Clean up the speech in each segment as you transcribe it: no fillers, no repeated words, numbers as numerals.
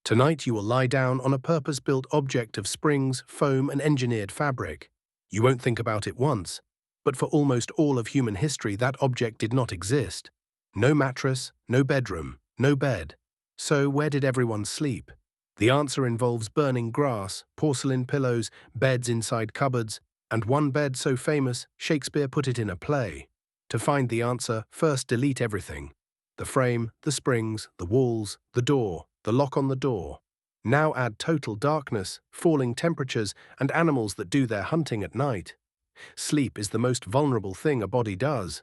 Tonight you will lie down on a purpose-built object of springs, foam, and engineered fabric. You won't think about it once, but for almost all of human history that object did not exist. No mattress, no bedroom, no bed. So where did everyone sleep? The answer involves burning grass, porcelain pillows, beds inside cupboards, and one bed so famous Shakespeare put it in a play. To find the answer, first delete everything. The frame, the springs, the walls, the door, the lock on the door. Now add total darkness, falling temperatures, and animals that do their hunting at night. Sleep is the most vulnerable thing a body does.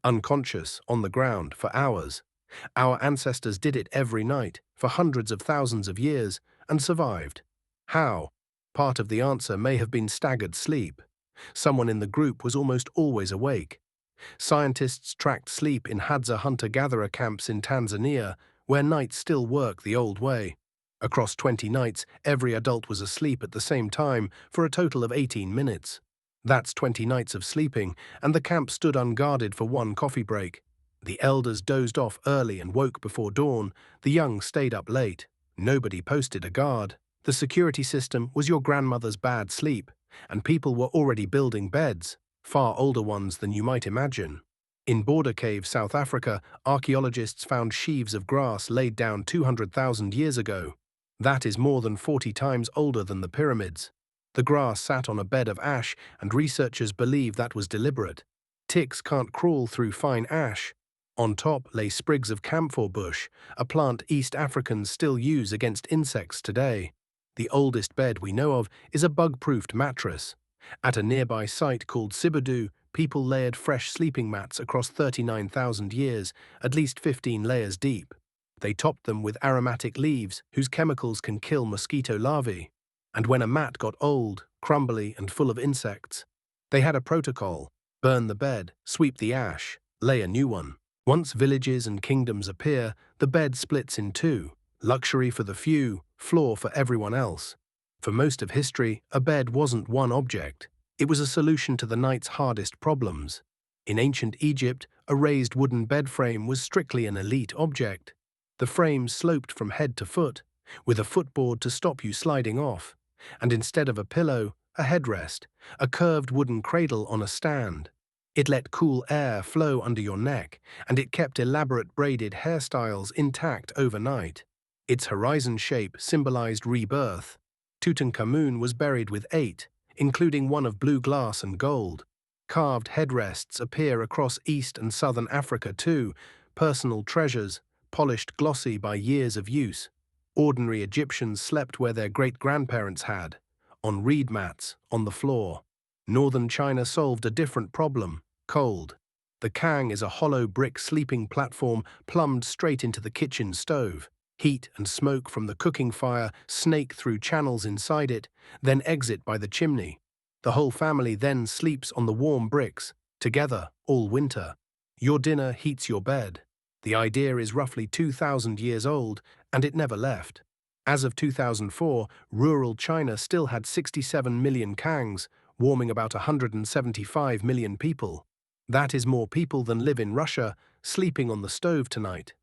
Unconscious, on the ground, for hours. Our ancestors did it every night, for hundreds of thousands of years, and survived. How? Part of the answer may have been staggered sleep. Someone in the group was almost always awake. Scientists tracked sleep in Hadza hunter-gatherer camps in Tanzania, where nights still work the old way. Across 20 nights, every adult was asleep at the same time for a total of 18 minutes. That's 20 nights of sleeping, and the camp stood unguarded for one coffee break. The elders dozed off early and woke before dawn. The young stayed up late. Nobody posted a guard. The security system was your grandmother's bad sleep, and people were already building beds, far older ones than you might imagine. In Border Cave, South Africa, archaeologists found sheaves of grass laid down 200,000 years ago. That is more than 40 times older than the pyramids. The grass sat on a bed of ash, and researchers believe that was deliberate. Ticks can't crawl through fine ash. On top lay sprigs of camphor bush, a plant East Africans still use against insects today. The oldest bed we know of is a bug-proofed mattress. At a nearby site called Sibudu, people layered fresh sleeping mats across 39,000 years, at least 15 layers deep. They topped them with aromatic leaves, whose chemicals can kill mosquito larvae. And when a mat got old, crumbly, and full of insects, they had a protocol: burn the bed, sweep the ash, lay a new one. Once villages and kingdoms appear, the bed splits in two: luxury for the few, floor for everyone else. For most of history, a bed wasn't one object. It was a solution to the night's hardest problems. In ancient Egypt, a raised wooden bed frame was strictly an elite object. The frame sloped from head to foot, with a footboard to stop you sliding off, and instead of a pillow, a headrest, a curved wooden cradle on a stand. It let cool air flow under your neck, and it kept elaborate braided hairstyles intact overnight. Its horizon shape symbolized rebirth. Tutankhamun was buried with 8, including one of blue glass and gold. Carved headrests appear across East and Southern Africa too, personal treasures, polished glossy by years of use. Ordinary Egyptians slept where their great-grandparents had, on reed mats, on the floor. Northern China solved a different problem: cold. The kang is a hollow brick sleeping platform plumbed straight into the kitchen stove. Heat and smoke from the cooking fire snake through channels inside it, then exit by the chimney. The whole family then sleeps on the warm bricks, together, all winter. Your dinner heats your bed. The idea is roughly 2,000 years old, and it never left. As of 2004, rural China still had 67 million kangs, warming about 175 million people. That is more people than live in Russia, sleeping on the stove tonight.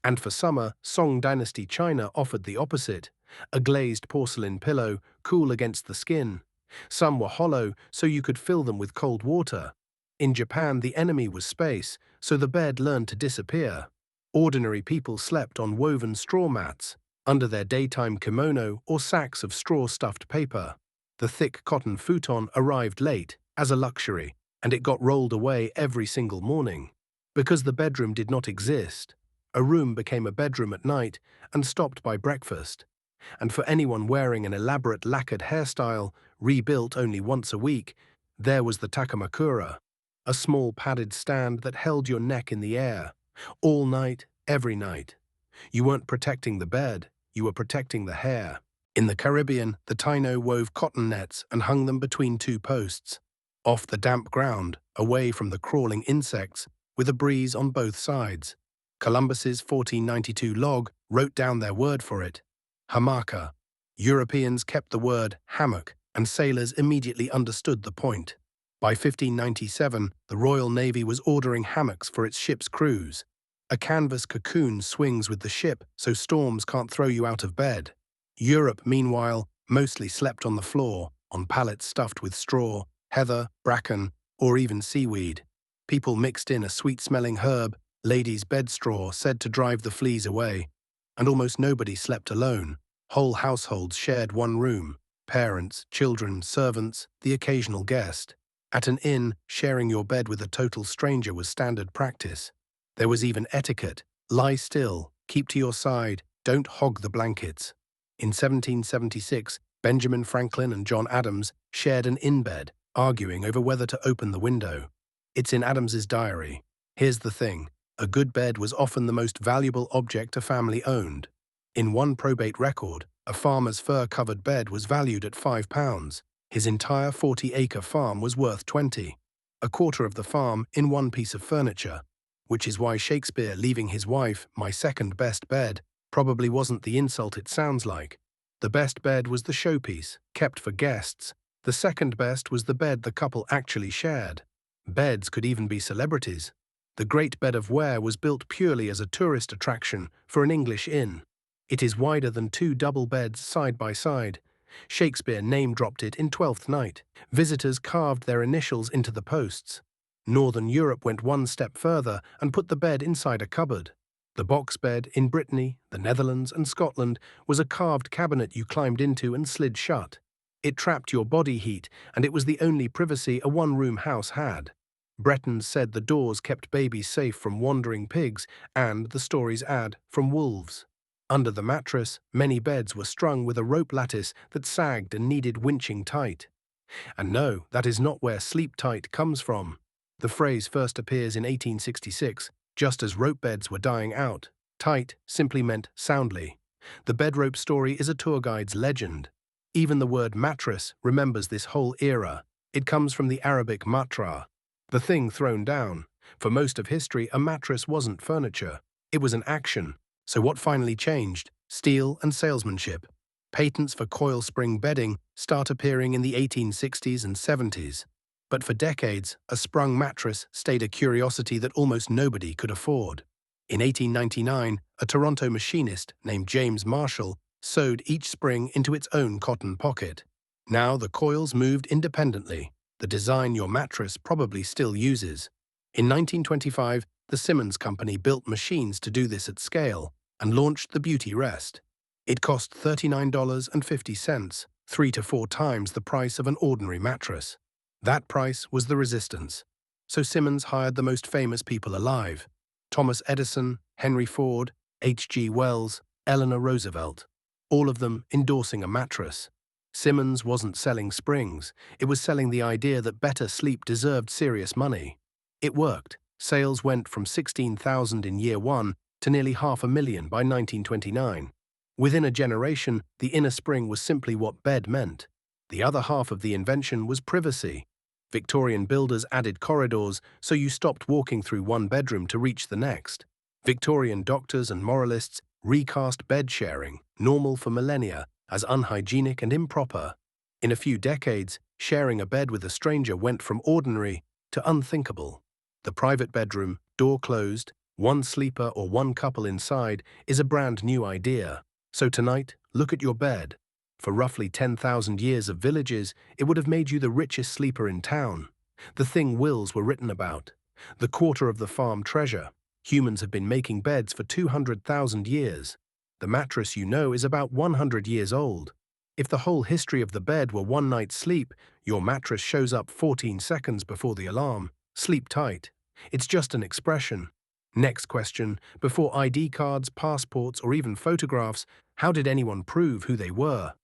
And for summer, Song Dynasty China offered the opposite: a glazed porcelain pillow, cool against the skin. Some were hollow, so you could fill them with cold water. In Japan, the enemy was space, so the bed learned to disappear. Ordinary people slept on woven straw mats, under their daytime kimono or sacks of straw-stuffed paper. The thick cotton futon arrived late, as a luxury, and it got rolled away every single morning. Because the bedroom did not exist, a room became a bedroom at night and stopped by breakfast. And for anyone wearing an elaborate lacquered hairstyle, rebuilt only once a week, there was the takamakura, a small padded stand that held your neck in the air, all night, every night. You weren't protecting the bed, you were protecting the hair. In the Caribbean, the Taino wove cotton nets and hung them between two posts, off the damp ground, away from the crawling insects, with a breeze on both sides. Columbus's 1492 log wrote down their word for it: hamaka. Europeans kept the word hammock, and sailors immediately understood the point. By 1597, the Royal Navy was ordering hammocks for its ships' crews. A canvas cocoon swings with the ship so storms can't throw you out of bed. Europe, meanwhile, mostly slept on the floor, on pallets stuffed with straw, heather, bracken, or even seaweed. People mixed in a sweet-smelling herb, ladies' bed straw said to drive the fleas away. And almost nobody slept alone. Whole households shared one room. Parents, children, servants, the occasional guest. At an inn, sharing your bed with a total stranger was standard practice. There was even etiquette. Lie still, keep to your side, don't hog the blankets. In 1776, Benjamin Franklin and John Adams shared an inn bed, arguing over whether to open the window. It's in Adams's diary. Here's the thing. A good bed was often the most valuable object a family owned. In one probate record, a farmer's fur-covered bed was valued at £5. His entire 40-acre farm was worth 20. A quarter of the farm in one piece of furniture. Which is why Shakespeare leaving his wife, my second best bed, probably wasn't the insult it sounds like. The best bed was the showpiece, kept for guests. The second best was the bed the couple actually shared. Beds could even be celebrities. The Great Bed of Ware was built purely as a tourist attraction for an English inn. It is wider than two double beds side by side. Shakespeare name-dropped it in Twelfth Night. Visitors carved their initials into the posts. Northern Europe went one step further and put the bed inside a cupboard. The box bed in Brittany, the Netherlands, and Scotland was a carved cabinet you climbed into and slid shut. It trapped your body heat, and it was the only privacy a one-room house had. Bretons said the doors kept babies safe from wandering pigs and, the stories add, from wolves. Under the mattress, many beds were strung with a rope lattice that sagged and needed winching tight. And no, that is not where sleep tight comes from. The phrase first appears in 1866, just as rope beds were dying out. Tight simply meant soundly. The bedrope story is a tour guide's legend. Even the word mattress remembers this whole era. It comes from the Arabic matra, the thing thrown down. For most of history, a mattress wasn't furniture. It was an action. So what finally changed? Steel and salesmanship. Patents for coil spring bedding start appearing in the 1860s and 70s. But for decades, a sprung mattress stayed a curiosity that almost nobody could afford. In 1899, a Toronto machinist named James Marshall sewed each spring into its own cotton pocket. Now the coils moved independently, the design your mattress probably still uses. In 1925, the Simmons Company built machines to do this at scale and launched the Beauty Rest. It cost $39.50, 3 to 4 times the price of an ordinary mattress. That price was the resistance. So Simmons hired the most famous people alive: Thomas Edison, Henry Ford, H.G. Wells, Eleanor Roosevelt, all of them endorsing a mattress. Simmons wasn't selling springs, it was selling the idea that better sleep deserved serious money. It worked. Sales went from 16,000 in year one to nearly 500,000 by 1929. Within a generation, the inner spring was simply what bed meant. The other half of the invention was privacy. Victorian builders added corridors so you stopped walking through one bedroom to reach the next. Victorian doctors and moralists recast bed sharing, normal for millennia, as unhygienic and improper. In a few decades, sharing a bed with a stranger went from ordinary to unthinkable. The private bedroom, door closed, one sleeper or one couple inside, is a brand new idea. So tonight, look at your bed. For roughly 10,000 years of villages, it would have made you the richest sleeper in town. The thing wills were written about. The quarter of the farm treasure. Humans have been making beds for 200,000 years. The mattress you know is about 100 years old. If the whole history of the bed were one night's sleep, your mattress shows up 14 seconds before the alarm. Sleep tight. It's just an expression. Next question, before ID cards, passports, or even photographs, how did anyone prove who they were?